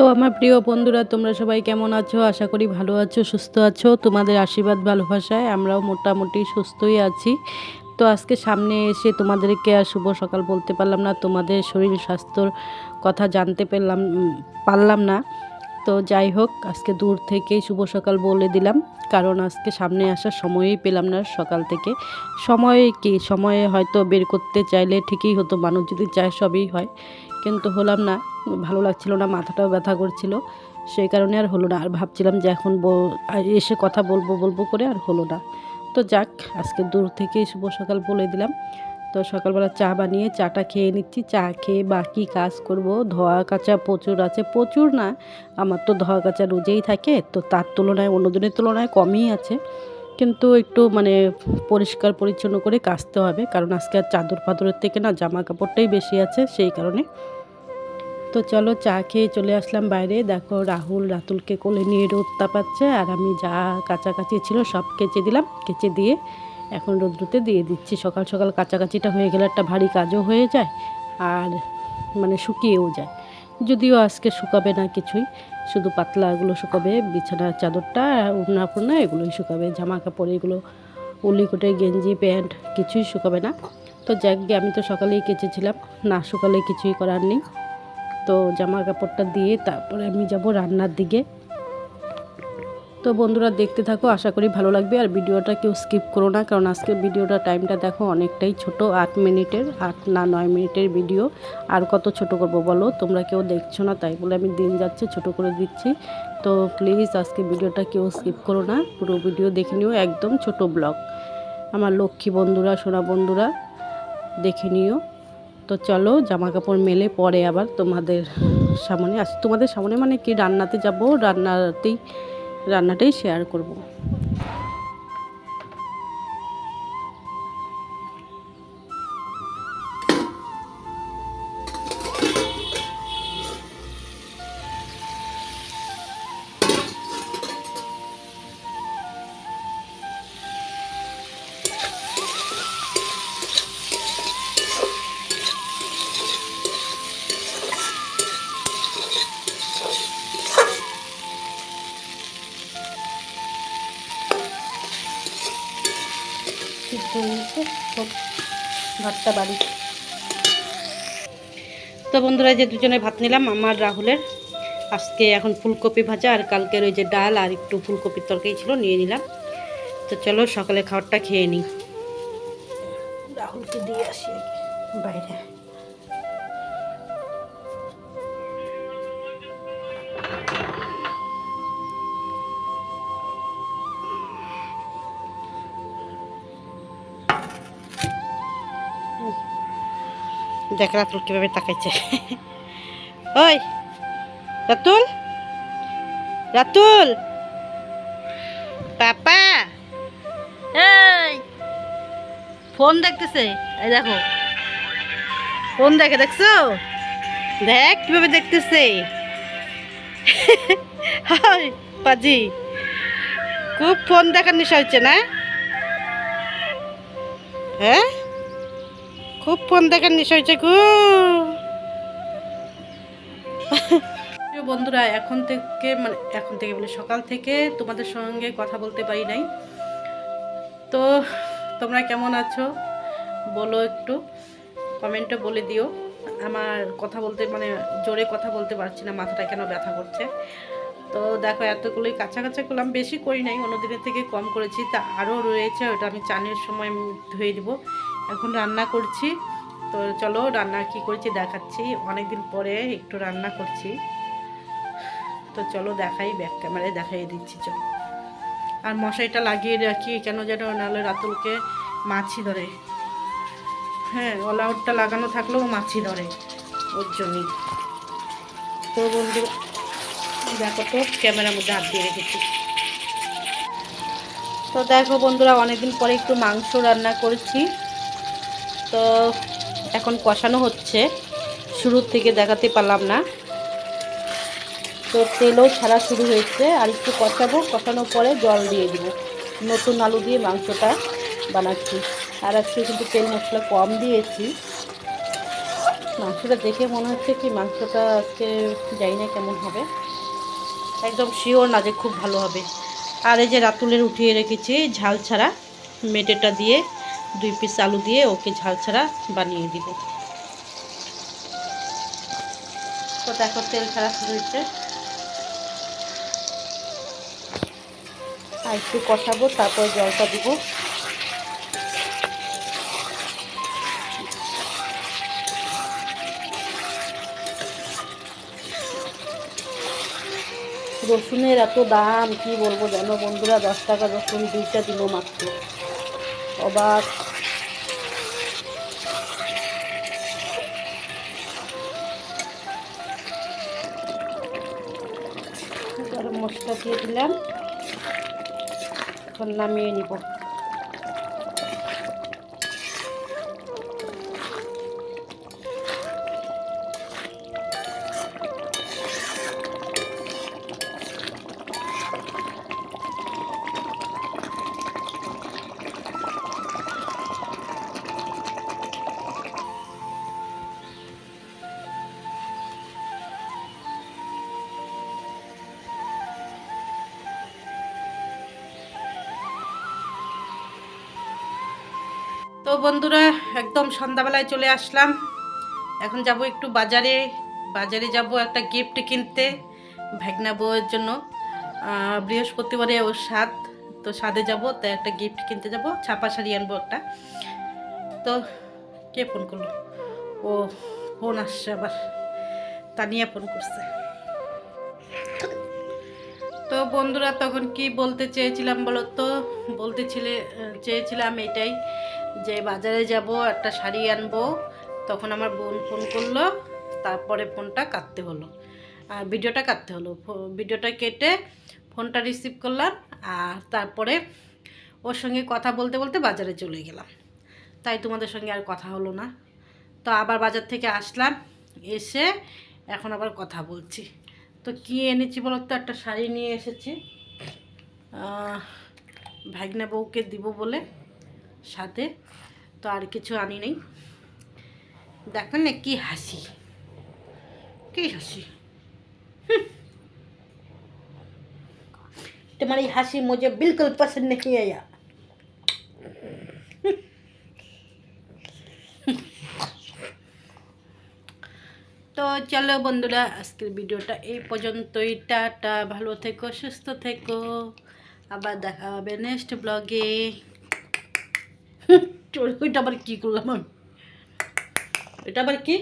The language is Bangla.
তো আমার প্রিয় বন্ধুরা, তোমরা সবাই কেমন আছো? আশা করি ভালো আছো, সুস্থ আছো। তোমাদের আশীর্বাদ ভালোবাসায় আমরাও মোটামুটি সুস্থই আছি। তো আজকে সামনে এসে তোমাদেরকে আর শুভ সকাল বলতে পারলাম না, তোমাদের শরীর স্বাস্থ্যর কথা জানতে পারলাম না। তো যাই হোক, আজকে দূর থেকেই শুভ সকাল বলে দিলাম, কারণ আজকে সামনে আসার সময়ই পেলাম না সকাল থেকে। সময়ে হয়তো বের করতে চাইলে ঠিকই হতো, মানুষ যদি চায় সবই হয়, কিন্তু হলাম না। ভালো লাগছিল না, মাথাটাও ব্যথা করছিল, সেই কারণে আর হলো না। আর ভাবছিলাম যে এখন এসে কথা বলবো বলবো করে আর হলো না। তো যাক, আজকে দূর থেকেই শুভ সকাল বলে দিলাম। তো সকালবেলা চা বানিয়ে চাটা খেয়ে নিচ্ছি। চা খেয়ে বাকি কাজ করব। ধোয়া কাচা প্রচুর আছে, প্রচুর না, আমার তো ধোয়া কাচা রোজেই থাকে, তো তার তুলনায় অন্য দিনের তুলনায় কমই আছে, কিন্তু একটু মানে পরিষ্কার পরিচ্ছন্ন করে কাচতে হবে, কারণ আজকে আর চাদর ফাদরের থেকে না জামা কাপড়টাই বেশি আছে, সেই কারণে। তো চলো, চা খেয়ে চলে আসলাম বাইরে। দেখো, রাতুলকে কোলে নিয়ে রোদ তাপাচ্ছে, আর আমি যা কাচাকাচি ছিল সব কেচে দিলাম। কেচে দিয়ে এখন রোদ্রুতে দিয়ে দিচ্ছি। সকাল সকাল কাচাকাচিটা হয়ে গেলে একটা ভারী কাজও হয়ে যায়, আর মানে শুকিয়েও যায়। যদিও আজকে শুকাবে না কিছুই, শুধু পাতলাগুলো শুকাবে, বিছানার চাদরটা, ওড়না ফোড়না এগুলোই শুকাবে, জামা কাপড় এগুলো উলিকোটে গেঞ্জি প্যান্ট কিছুই শুকাবে না। তো যাক গে, আমি তো সকালেই কেচেছিলাম, না শুকালে কিছুই করার নেই। তো জামা কাপড়টা দিয়ে তারপরে আমি যাব রান্নার দিকে। তো বন্ধুরা, দেখতে থাকো, আশা করি ভালো লাগবে। আর ভিডিওটা কেউ স্কিপ করো না, কারণ আজকের ভিডিওটা টাইমটা দেখো অনেকটাই ছোট, 8 মিনিটের, 8 না 9 মিনিটের ভিডিও। আর কত ছোট করব বলো, তোমরা কেউ দেখছো না, তাই বলে আমি দিন যাচ্ছে ছোট করে দিচ্ছি। তো প্লিজ আজকে ভিডিওটা কেউ স্কিপ করো না, পুরো ভিডিও দেখে নিও, একদম ছোট ব্লগ। আমার লক্ষ্মী বন্ধুরা, সোনা বন্ধুরা, দেখে নিও। তো চলো, জামা কাপড় মেলে পরে আবার তোমাদের সামনে আসি। তোমাদের সামনে মানে কি, রান্নাতে যাব, রান্নাটাই শেয়ার করব। ভাতটা বাড়ি। তো বন্ধুরা, যে দুজনে ভাত নিলাম, আমার রাহুলের। আজকে এখন ফুলকপি ভাজা, আর কালকের ওই যে ডাল আর একটু ফুলকপির তরকারি ছিল, নিয়ে নিলাম। তো চলো সকালে খাবারটা খেয়ে নিই। রাহুলকে দিয়ে আসি বাইরে। দেখ রাতুল কীভাবে তাকাইছে। ওই রাতুল, রাতুল পাপা, এই ফোন দেখতেছে, এই দেখো ফোন দেখে, দেখছো? দেখ কিভাবে দেখতেছে। হাই পাজি, খুব ফোন দেখার নেশা হচ্ছে না? হ্যাঁ, খুব ফোন দেখার নেশা হচ্ছে খুব। বন্ধুরা, এখন থেকে বলে সকাল থেকে তোমাদের সঙ্গে কথা বলতে পারি নাই। তো তোমরা কেমন আছো বলো, একটু কমেন্টে বলে দিও। আমার কথা বলতে জোরে কথা বলতে পারছি না, মাথাটা কেন ব্যথা করছে। তো দেখো, এতগুলোই কাঁচা করলাম, বেশি করি নাই, অন্যদিনের থেকে কম করেছি। তা আরও রয়েছে, ওটা আমি চানের সময় ধুয়ে দিব। এখন রান্না করছি। তো চলো, রান্না কি করছি দেখাচ্ছি, অনেকদিন পরে একটু রান্না করছি। তো চলো দেখাই, ব্যাক ক্যামেরায় দেখাই দিচ্ছি। চলো, আর মশারিটা লাগিয়ে রাখি, কেন যেন নাহলে রাতুলকে মাছি ধরে। হ্যাঁ, অল আউটটা লাগানো থাকলেও মাছি ধরে, ওর জন্যই। তো বন্ধু দেখো, তো ক্যামেরার মধ্যে হাত দিয়ে রেখেছি। তো দেখো বন্ধুরা, অনেকদিন পরে একটু মাংস রান্না করেছি। তো এখন কষানো হচ্ছে, শুরুর থেকে দেখাতে পারলাম না। তো তেলও ছাড়া শুরু হয়েছে, আর একটু কষাবো, কষানোর পরে জল দিয়ে দিব। নতুন আলু দিয়ে মাংসটা বানাচ্ছি, আর আজকে কিন্তু তেল মশলা কম দিয়েছি। মাংসটা দেখে মনে হচ্ছে কি মাংসটা আজকে জানি না কেমন হবে, একদম শিওর না যে খুব ভালো হবে। আর এই যে রাতুলের উঠিয়ে রেখেছি ঝাল ছাড়া, মেটেটা দিয়ে 2 পিস আলু দিয়ে ওকে ঝাল ছাড়া বানিয়ে দিব। তো দেখো তেল ছাড়া শুরু হচ্ছে, আর একটু কষাবো, তারপর জলটা দিব। রসুনের এত দাম কি বলবো জানো বন্ধুরা, 10 টাকা রসুন 2টা দিল মাত্র, অবাক। গরম মশলা দিয়ে দিলাম, এখন নামিয়ে নিব। তো বন্ধুরা একদম সন্ধ্যাবেলায় চলে আসলাম, এখন যাব একটু বাজারে। বাজারে যাব একটা গিফট কিনতে ভাগনা বউয়ের জন্য। বৃহস্পতিবারে ওর স্বাদ, তো স্বাদে যাব, তাই একটা গিফট কিনতে যাব, ছাপা শাড়ি আনবো একটা। তো কে ফোন করলো? ও ফোন আসছে আবার, তানিয়া ফোন করছে। তো বন্ধুরা তখন কি বলতে চেয়েছিলাম বলো তো, চেয়েছিলাম এটাই যে বাজারে যাব একটা শাড়ি আনবো। তখন আমার বোন ফোন করলো, তারপরে ফোনটা কাটতে হলো, ভিডিওটা কাটতে হলো। ভিডিওটা কেটে ফোনটা রিসিভ করলাম, আর তারপরে ওর সঙ্গে কথা বলতে বলতে বাজারে চলে গেলাম, তাই তোমাদের সঙ্গে আর কথা হলো না। তো আবার বাজার থেকে আসলাম, এসে এখন আবার কথা বলছি। তো কি এনেছি বলো তো, একটা শাড়ি নিয়ে এসেছি ভাগনা বউকে দিব বলে সাথে, তো আর কিছু আনি নেই। দেখেন না কি হাসি, কি হাসি, तुम्हारी हंसी मुझे बिल्कुल पसंद नहीं आया। তো চলো বন্ধুরা আজকের ভিডিওটা এই পর্যন্তই, টাটা, ভালো থেকো, সুস্থ থেকো, আবার দেখা হবে নেক্সট ব্লগে। ওইটা আবার কি করলাম আমি, এটা আবার কি?